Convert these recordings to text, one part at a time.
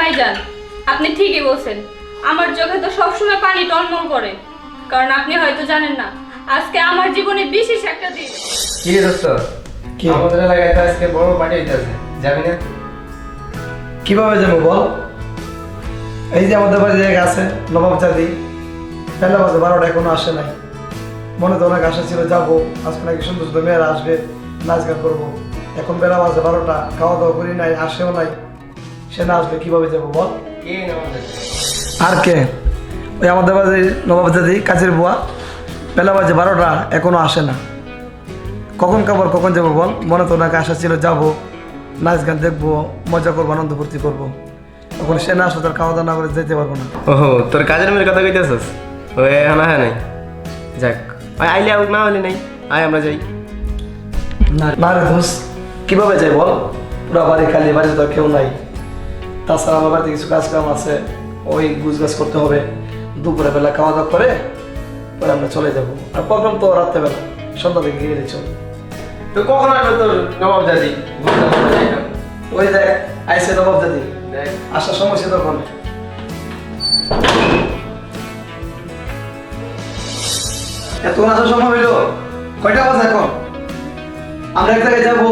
ভাইজান, আপনি ঠিকই বলছেন। আমার চোখে তো সবসময় পানি টলমল করে, কারণ আপনি হয়তো জানেন না আজকে আমার জীবনে বিশেষ একটা দিন। কি রে দোস্ত, কি? আমাদের এলাকায় তো আজকে বড় পার্টি হইতেছে, যাবি না? কিভাবে যাবো বল? এই যে আমাদের বাড়ি জায়গা আছে নবাব জাদি, বেলা বাজে 12টা এখনো আসে নাই। মনে তো অনেক আশা ছিল যাবো, আজকে নাকি সুন্দর সুন্দর মেয়েরা আসবে, নাচ গান করবো। এখন বেলা বাজে 12টা, খাওয়া দাওয়া করি নাই, আসেও নাই। সে না আসবে কিভাবে যাবো বল? কে আমাদের? আর কে? ওই আমাদের বাড়ি নবাব জাদি কাজের বুয়া, বেলা বাজে 12টা এখনো আসে না। কখন খাবার কখন যাবো বল? মনে তো অনেক আশা ছিল যাবো, নাচ গান দেখবো, মজা করবো, আনন্দ ফুর্তি করবো। এখন সে না আসলে তার খাওয়া দাওয়া না করে যেতে পারবো না। ওহো, তোর কাজের মেয়ের কথা কইতেছস? ওই এখন হ্যাঁ নাই, যাক ওই আইলে আউক, না হলে নাই, আয় আমরা যাই। না রে দোষ, কিভাবে যাই বল? পুরো বাড়ি খালি, বাড়িতে তো আর কেউ নাই। তাছাড়া আমার বাড়িতে কিছু কাজ কাম আছে, ওই গুছগাছ করতে হবে। দুপুরে বেলা খাওয়া দাওয়া করে পরে আমরা চলে যাবো। আর প্রোগ্রাম তো রাত্রেবেলা, সন্ধ্যা থেকে গিয়ে চল। তো কখন আসবে তোর নবাব দাদি? ওই দেখ আইসে নবাব দাদি, দেখ আসার সমস্যা তখন। এতক্ষণ আসার সময় হইলো? কয়টা বাজে এখন? আমরা এক জায়গায় যাবো,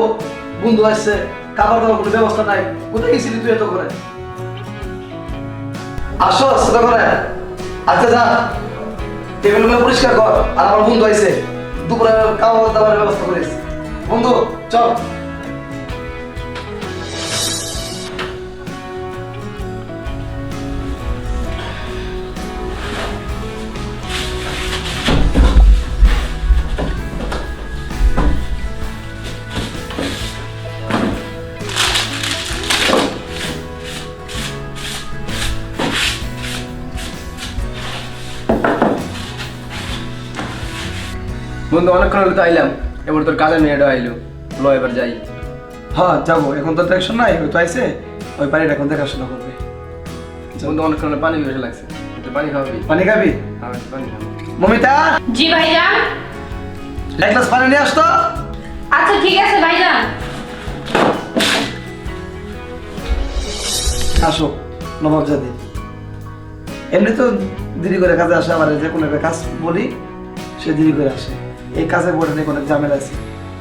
বন্ধু আসছে, খাবার দাবার কোনো ব্যবস্থা নাই। কোথায় গেছিলি তুই এত করে? আসো সেটা করে। আচ্ছা যা, টেবিলগুলো পরিষ্কার কর। আর আমার বন্ধু আইছে, দুপুরে খাওয়া দাওয়ার ব্যবস্থা করিস। বন্ধু চল। বন্ধু, অনেকক্ষণ হলো তো আইলাম, এবার তোর কাজের মেয়েটা আইলো, ল এবার যাই। হ্যাঁ যাবো, এখন তো দেখশন নাই, ওই তো আইসে, ওই বাড়িটা এখন দেখাশোনা করবে। বন্ধু অনেকক্ষণ হলো, পানি পিপাসা লাগছে, একটু পানি খাওয়াবি? পানি খাবি? হ্যাঁ একটু পানি খাবো। মমিতা, জি ভাইজান। এক গ্লাস পানি নিয়ে আসতো। আচ্ছা ঠিক আছে ভাইজান। আসো নবাব জাদি, এমনি তো দেরি করে কাজে আসে। আমার যে কোনো একটা কাজ বলি, সে দেরি করে আসে। এই কাজে পড়ে নিয়ে কোনো ঝামেলা আছে।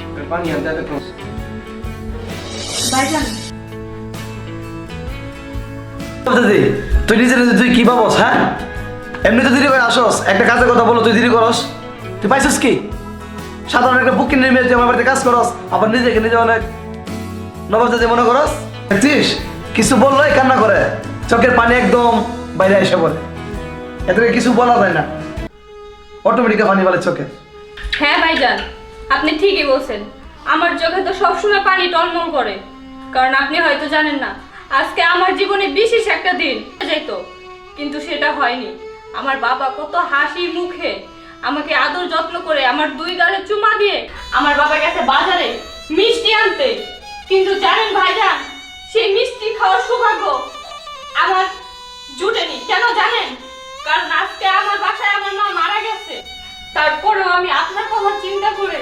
একটু পানি আনতে এতক্ষণ। ভাইজান, দাদি তুই নিজে নিজে তুই কি ভাবস? হ্যাঁ, এমনি তো দেরি করে আসস, একটা কাজের কথা বলো, তুই দেরি করস। তুই পাইছিস কি? সাধারণ একটা বুকিং নিয়ে তুই আমার বাড়িতে কাজ করস, আবার নিজেকে নিজে অনেক নবাব জাদি মনে করস। দেখছিস কিছু বললোই কান্না করে, চোখের পানি একদম বাইরে এসে পড়ে। এতে কিছু বলা যায় না, অটোমেটিক পানি বলে চোখে। হ্যাঁ ভাইজান, আপনি ঠিকই বলছেন। আমার চোখে তো সবসময় পানি টলমল করে, কারণ আপনি হয়তো জানেন না আজকে আমার জীবনে বিশেষ একটা দিন যেত, কিন্তু সেটা হয়নি। আমার বাবা কত হাসি মুখে আমাকে আদর যত্ন করে আমার 2 গালে চুমা দিয়ে আমার বাবা গেছে বাজারে মিষ্টি আনতে, কিন্তু জানেন ভাইজান, সেই মিষ্টি খাওয়ার সৌভাগ্য আমার জুটেনি। কেন জানেন? কারণ আজকে আমার বাসায় আমার মা মারা গেছে। তারপরেও আমি আপনার কথা চিন্তা করে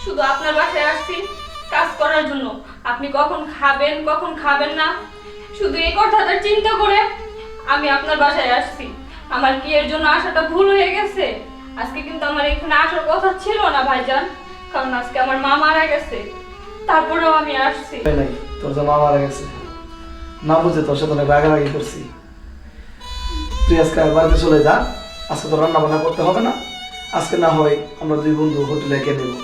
শুধু আপনার বাসায় আসছি কাজ করার জন্য। আপনি কখন খাবেন কখন খাবেন না, শুধু এই কথাটা চিন্তা করে আমি আপনার বাসায় আসছি। আমার কি এর জন্য আসাটা ভুল হয়ে গেছে? আজকে কিন্তু আমার এখানে আসার কথা ছিল না ভাইজান, কারণ আজকে আমার মা মারা গেছে। তারপরেও আমি আসছি। নাই, তোর যে মা মারা গেছে, না বুঝে তোর সাথে অনেক রাগারাগি করছি। তুই আজকে বাড়িতে চলে যা, আজকে তো রান্না বান্না করতে হবে না। আজকে না হয় আমরা 2 বন্ধু হোটেলে খেয়ে নেবো,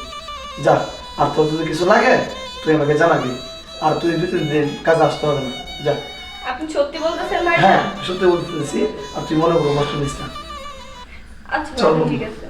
যা। আর তোর যদি কিছু লাগে তুই আমাকে জানাবি, আর তুই 2-3 দিন কাজে আসতে হবে না, যা। আপনি সত্যি বলতেছেন ভাই? হ্যাঁ সত্যি বলতেছি, আর তুই মনে করো কষ্ট নিস না। আচ্ছা চল ভাইজান, বন্ধু। ঠিক আছে।